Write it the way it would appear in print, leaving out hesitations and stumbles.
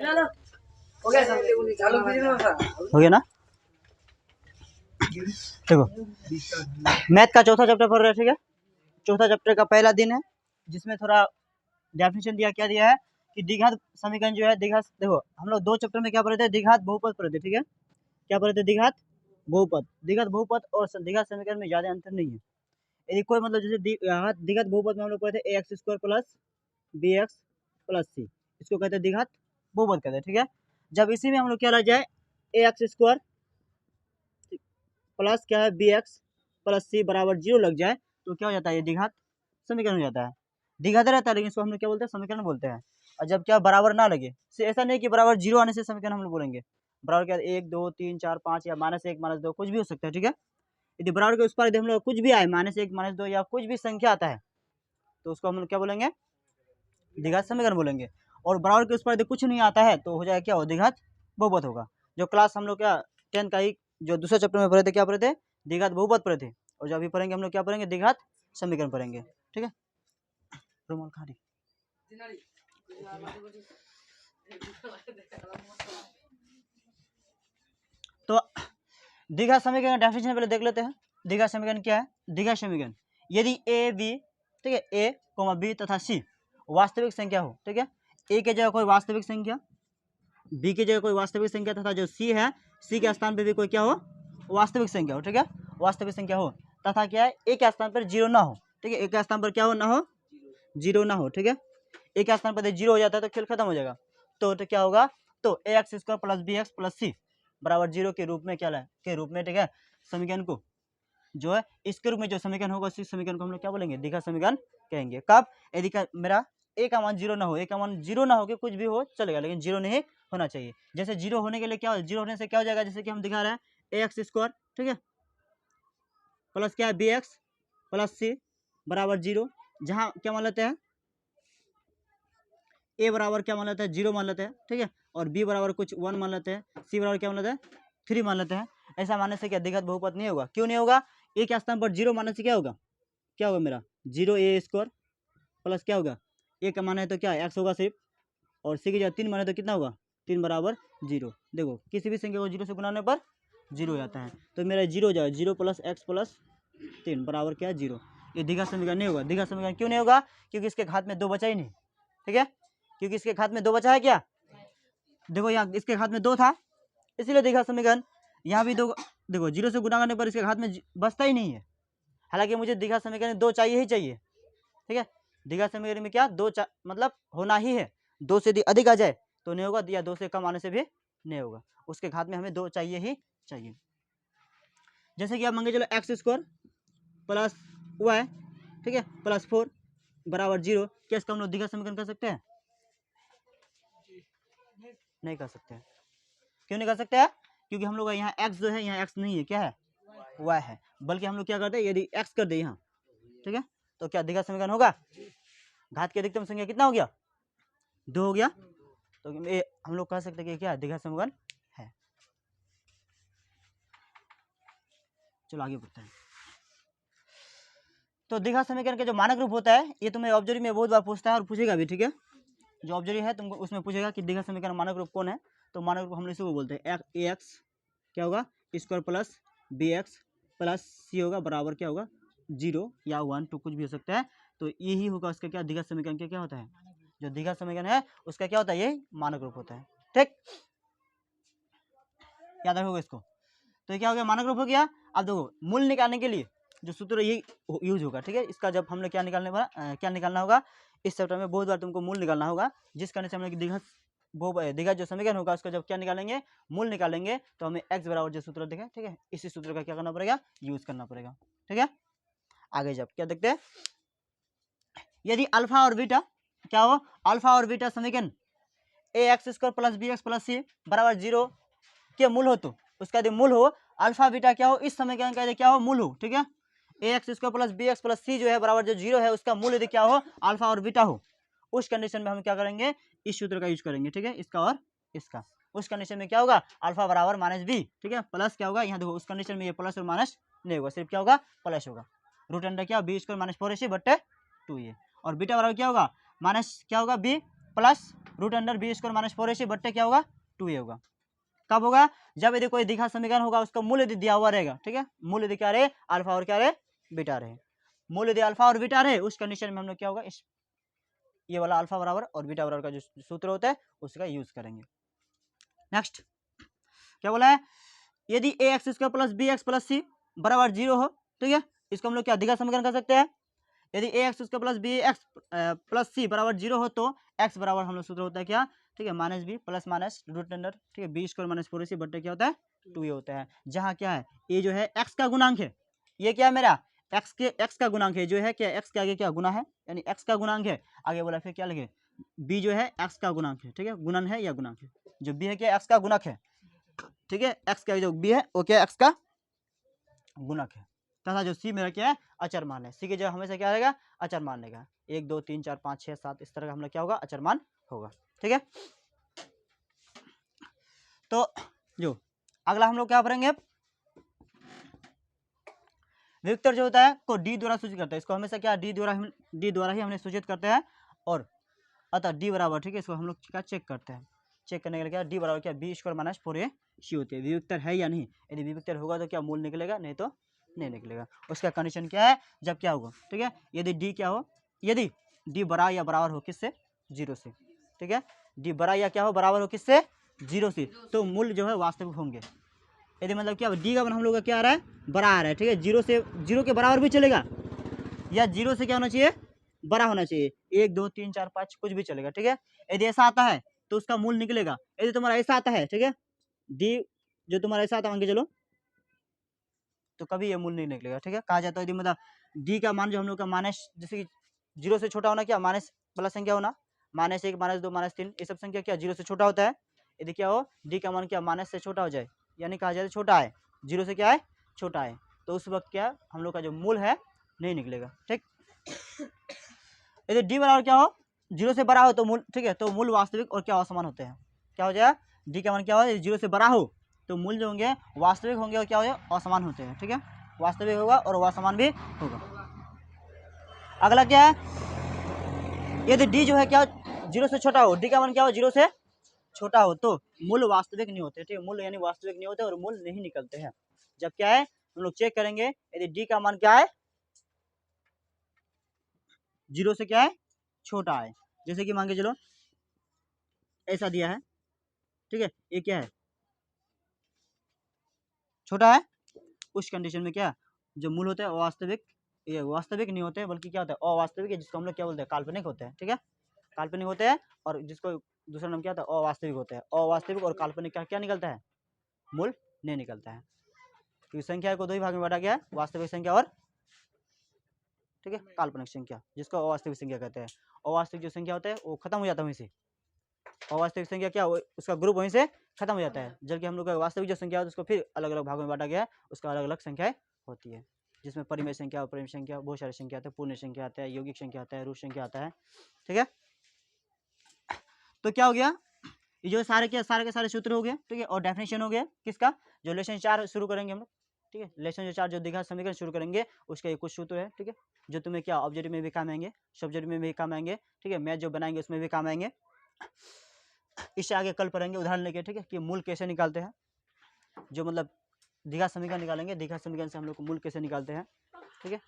हो गया ना। देखो मैथ का चौथा चैप्टर पढ़ रहे हैं, ठीक है। चौथा चैप्टर का पहला दिन है, जिसमें थोड़ा डेफिनेशन दिया, क्या दिया है कि द्विघात समीकरण जो है, द्विघात, देखो हम लोग दो चैप्टर में क्या पढ़े थे, द्विघात बहुपद पढ़े थे, ठीक है। क्या पढ़े थे, द्विघात बहुपद। द्विघात बहुपद और द्विघात समीकरण में ज्यादा अंतर नहीं है। यदि कोई मतलब जैसे द्विघात बहुपद में हम लोग पढ़े थे ax square plus bx plus c, इसको कहते हैं द्विघात बहुपद कहते हैं, ठीक है। जब इसी में हम लोग क्या लग जाए, ax स्क्वायर प्लस क्या है bx प्लस c बराबर 0 लग जाए, तो क्या हो जाता है, ये द्विघात समीकरण हो जाता है। द्विघात रहता है, लेकिन इसको हम लोग क्या बोलते हैं, समीकरण बोलते हैं। और जब क्या बराबर ना लगे, ऐसा नहीं कि बराबर 0 आने से समीकरण हम लोग बोलेंगे। बराबर क्या 1 2 3 4 5 या -1 -2 कुछ भी हो सकता है, ठीक है। यदि बराबर के उस पर यदि हम लोग कुछ भी आए, -1 -2 या कुछ भी संख्या आता है, तो उसको हम लोग क्या बोलेंगे, द्विघात समीकरण बोलेंगे। और बराबर के उस पर यदि कुछ नहीं आता है, तो हो जाएगा क्या, हो द्विघात बहुपद होगा। जो क्लास हम लोग क्या 10th का ही जो दूसरे चैप्टर में पढ़े थे, क्या पढ़े थे, द्विघात बहुपद पढ़े थे। और जो अभी पढ़ेंगे हम लोग क्या पढ़ेंगे, द्विघात समीकरण पढ़ेंगे, ठीक है। रुमाल खाली। तो द्विघात समीकरण का डेफिनेशन पहले देख लेते हैं। द्विघात समीकरण क्या है, द्विघात समीकरण यदि ए बी, ठीक है, ए बी तथा सी वास्तविक संख्या हो, ठीक है। ए के जगह कोई वास्तविक संख्या, बी की जगह कोई वास्तविक संख्या तथा जो सी है, सी के स्थान पर भी कोई क्या हो, वास्तविक संख्या हो, ठीक है, वास्तविक संख्या हो, तथा क्या है, ए के स्थान पर 0 ना हो, ठीक है। ए के स्थान पर क्या हो, ना हो, 0 ना हो, ठीक है। ए के स्थान पर 0 हो जाता है तो खेल खत्म हो जाएगा। तो क्या होगा, तो A X square plus B X plus C बराबर 0 के रूप में क्या लाए, के रूप में, ठीक है, समीकरण को जो है इसके रूप में जो समीकरण होगा, उसी समीकरण को हम लोग क्या बोलेंगे, द्विघात समीकरण कहेंगे। कब, यदि मेरा ए का मान 0 ना हो, ए का मान 0 ना हो के कुछ भी हो चलेगा, लेकिन 0 नहीं होना चाहिए। जैसे 0 होने के लिए क्या, 0 होने से क्या हो जाएगा, जैसे कि हम दिखा रहे हैं, ए एक्स स्क्वायर, ठीक है, प्लस क्या है बी एक्स प्लस सी बराबर 0, जहाँ क्या मान लेते हैं, ए बराबर क्या मान लेते हैं, 0 मान लेते हैं, ठीक है। और बी बराबर कुछ 1 मान लेते हैं, सी बराबर क्या मान लेते हैं, 3 मान लेते हैं। ऐसा मानने से क्या द्विघात बहुपद नहीं होगा, क्यों नहीं होगा, ए के स्थान पर 0 मानने से क्या होगा, क्या होगा मेरा 0 ए स्क्वायर प्लस क्या होगा, ए का मान है तो क्या एक्स होगा सिर्फ, और सी की जगह 3 माने तो कितना होगा, 3 बराबर 0। देखो किसी भी संख्या को 0 से गुनाने पर 0 हो जाता है, तो मेरा 0 हो जाएगा, 0 प्लस एक्स प्लस 3 बराबर क्या है 0। ये द्विघात समीकरण नहीं होगा। द्विघात समीकरण क्यों नहीं होगा, क्योंकि इसके घात में 2 बचा ही नहीं, ठीक है, क्योंकि इसके घात में 2 बचा है क्या, देखो यहाँ इसके घात में 2 था, इसीलिए द्विघात समीकरण। यहाँ भी 2, देखो 0 से गुणा करने पर इसके घात में बचता ही नहीं है। हालांकि मुझे द्विघात समीकरण 2 चाहिए ही चाहिए, ठीक है। द्विघात समीकरण में क्या 2 मतलब होना ही है, 2 से यदि अधिक आ जाए तो नहीं होगा, या 2 से कम आने से भी नहीं होगा, उसके घात में हमें 2 चाहिए ही चाहिए। जैसे कि आप मांगे चलो एक्स स्क्वायर प्लस वाई, ठीक है, प्लस 4 बराबर 0, क्या इसका हम लोग द्विघात समीकरण कर सकते हैं, नहीं कर सकते हैं। क्यों नहीं कर सकते हैं, क्योंकि हम लोग का यहाँ x जो है, यहाँ x नहीं है, क्या है, y है। बल्कि हम लोग क्या करते हैं, यदि x कर दे यहाँ, ठीक है, तो क्या द्विघात समीकरण होगा, घात की अधिकतम संख्या कितना हो गया, 2 हो गया, तो हम लोग कह सकते हैं कि क्या द्विघात समीकरण है। चलो आगे बढ़ते हैं। तो द्विघात समीकरण का जो मानक रूप होता है, ये तुम्हें ऑब्जरी में बहुत बार पूछता है और पूछेगा भी, ठीक है। जो ऑब्जरी है तुमको उसमें पूछेगा कि द्विघात समीकरण मानक रूप कौन है, तो मानक रूप हम इसी को बोलते हैं, ए एक्स क्या होगा square plus B X plus C होगा बराबर क्या होगा 0 या 1 2 कुछ भी हो सकता है। तो यही होगा उसका क्या द्विघात समीकरण क्या होता है, जो द्विघात समीकरण है उसका क्या होता है, ये मानक रूप होता है, ठीक, याद रखोगे इसको। तो क्या हो गया, मानक रूप हो गया। अब देखो मूल निकालने के लिए जो सूत्र ये यूज होगा, ठीक है। इसका जब हम लोग क्या निकालना होगा, इस चैप्टर में बहुत बार तुमको मूल निकालना होगा, जिस कारण से हम लोग द्विघात जो समीकरण होगा उसका जब क्या निकालेंगे, मूल निकालेंगे, तो हमें x बराबर जो सूत्र दिखे, ठीक है, इसी सूत्र का क्या करना पड़ेगा, यूज करना पड़ेगा, ठीक है। आगे जब क्या देखते हैं, यदि अल्फा और बीटा क्या हो, अल्फा और बीटा समीकरण A X square plus B X plus C बराबर 0 के मूल हो, तो उसका यदि मूल हो अल्फा बीटा क्या हो, इस समीकरण का यदि क्या हो मूल हो, ठीक है, A X square plus B X plus C जो है बराबर जो 0 है उसका मूल यदि क्या हो अल्फा और बीटा हो, उस कंडीशन में हम क्या करेंगे, इस सूत्र का यूज करेंगे, ठीक है, इसका और इसका। उस कंडीशन में क्या होगा, अल्फा बराबर माइनस बी, ठीक है, प्लस क्या होगा, यहाँ देखो उस कंडीशन में ये प्लस और माइनस नहीं होगा, सिर्फ क्या होगा प्लस होगा, रूट अंडर क्या बी स्क्वायर माइनस 4ac बट्टे 2a। और बीटा बराबर क्या होगा, माइनस क्या होगा b plus root under b square minus 4ac बट्टे क्या होगा 2a होगा। कब होगा? जब यदि कोई द्विघात समीकरण होगा उसका मूल्य यदि दिया हुआ रहेगा, ठीक है, मूल्य यदि क्या रहे अल्फा और क्या रहे बीटा रहे, मूल्य यदि अल्फा और बीटा रहे उस कंडीशन में हम लोग क्या होगा इस ये वाला अल्फा बराबर और बीटा बराबर का जो सूत्र होता है उसका यूज करेंगे। नेक्स्ट क्या बोला है, यदि A X square plus B X plus C बराबर 0 हो, ठीक है, इसको हम लोग क्या द्विघात समीकरण कर सकते हैं। यदि A X square plus B X plus C बराबर 0 हो तो एक्स बराबर हम लोग सूत्र होता है क्या, ठीक है, minus b plus minus root under, ठीक है, बी स्क्वायर माइनस 4ac बट्टे क्या होता है 2a होता है। जहाँ क्या है ये जो है एक्स का गुणांक है, ये क्या है मेरा एक्स का गुणांक है, जो है क्या एक्स के आगे क्या गुना है, यानी एक्स का गुणांक है, आगे बोला फिर क्या लगे बी जो है एक्स का गुणांक है, ठीक है, गुणन है या गुणांक है, जो बी है क्या एक्स का गुणक है, ठीक है, एक्स का जो बी है वो क्या एक्स का गुणक है, तथा जो सी मेरा क्या है अचर मान है, सी की जगह हमेशा क्या रहेगा अचर मान रहेगा, 1 2 3 4 5 6 7 इस तरह का हम लोग क्या होगा अचर मान होगा, ठीक है। तो जो अगला हम लोग क्या करेंगे, विक्टर जो होता है को डी द्वारा सूचित करते हैं, इसको हमेशा क्या डी द्वारा ही हमने सूचित करते हैं, और अतः डी बराबर, ठीक है, इसको हम लोग क्या चेक करते हैं, चेक करने के लिए क्या डी बराबर क्या बी स्क्वायर माइनस 4ac होती है, विविक्तर है या नहीं, यदि विविक्तर होगा तो क्या मूल निकलेगा, नहीं तो नहीं निकलेगा। उसका कंडीशन क्या है, जब क्या होगा, ठीक है, यदि डी क्या हो, यदि डी बड़ा या बराबर हो किससे 0 से, ठीक है, डी बड़ा या क्या हो बराबर हो किससे 0 से, तो मूल जो है वास्तविक होंगे। यदि मतलब क्या डी का मान हम लोग का क्या आ रहा है बड़ा आ रहा है, ठीक है, 0 के बराबर भी चलेगा या 0 से क्या होना चाहिए बड़ा होना चाहिए, 1 2 3 4 5 कुछ भी चलेगा, ठीक है। यदि ऐसा आता है तो उसका मूल निकलेगा, यदि तुम्हारा ऐसा आता है, ठीक है, डी जो तुम्हारा ऐसा आता है मान के चलो तो कभी ये मूल नहीं निकलेगा, ठीक है। कहा जाता है यदि मतलब डी का मान जो हम लोग का माइनस जैसे कि 0 से छोटा होना क्या माइनस प्लस संख्या होना, -1 -2 -3 ये सब संख्या क्या 0 से छोटा होता है, यदि क्या हो डी का मान क्या माइनस से छोटा हो जाए, यानी कहा जाए छोटा है 0 से क्या है छोटा है, तो उस वक्त क्या हम लोग का जो मूल है नहीं निकलेगा, ठीक। यदि डी बराबर क्या हो 0 से बड़ा हो तो मूल, ठीक है, तो मूल वास्तविक और क्या असमान होते हैं, क्या हो जाएगा डी का मान क्या हो 0 से बड़ा हो तो मूल जो होंगे वास्तविक होंगे और क्या हो असमान होते हैं, ठीक है, वास्तविक होगा और असमान भी होगा। अगला क्या है, यदि डी जो है क्या 0 से छोटा हो, डी का मान क्या हो 0 से छोटा हो तो मूल वास्तविक नहीं होते, ठीक है, मूल यानी वास्तविक नहीं होते और मूल नहीं निकलते हैं। जब क्या है हम लोग चेक करेंगे यदि डी का मान क्या है 0 से क्या है छोटा है, जैसे कि मान के चलो ऐसा दिया है, ठीक है, ये क्या है छोटा है, उस कंडीशन में क्या जो मूल होता है अवास्तविक, ये वास्तविक नहीं होते बल्कि क्या होता है अवास्तविक है, जिसको हम लोग क्या बोलते हैं काल्पनिक होते हैं, ठीक है, काल्पनिक होते हैं, और जिसको दूसरा नाम क्या होता है अवास्तविक होते हैं, अवास्तविक और काल्पनिक का क्या निकलता है मूल नहीं निकलता है, क्योंकि संख्या को 2 ही भाग में बांटा गया है, वास्तविक संख्या और, ठीक है, काल्पनिक संख्या, जिसको अवास्तविक संख्या कहते हैं। अवास्तविक जो संख्या होता है वो खत्म हो जाता है वहीं से, अवास्तविक संख्या क्या उसका ग्रुप वहीं से खत्म हो जाता है, जबकि हम लोग का वास्तविक जो संख्या है उसको फिर अलग अलग भागों में बांटा गया है, उसका अलग अलग संख्याएं होती है, जिसमें परिमेय संख्या अपरिमेय संख्या बहुत सारी संख्या आते हैं, पूर्ण संख्या आता है, यौगिक संख्या आता है, रूट संख्या आता है, ठीक है। तो क्या हो गया ये जो सारे के सारे सूत्र हो गए, ठीक है, और डेफिनेशन हो गया किसका, जो लेसन 4 शुरू करेंगे हम लोग, ठीक है, लेसन जो 4 जो द्विघात समीकरण शुरू करेंगे उसके कुछ सूत्र है, ठीक है, जो तुम्हें क्या ऑब्जेक्टिव में भी काम आएंगे, सब्जेक्ट में भी काम आएंगे, ठीक है, मैथ जो बनाएंगे उसमें भी काम आएंगे। इससे आगे कल पढ़ेंगे उदाहरण लेके, ठीक है, कि मूल कैसे निकालते हैं, जो मतलब द्विघात समीकरण निकालेंगे, द्विघात समीकरण से हम लोग को मूल कैसे निकालते हैं, ठीक है।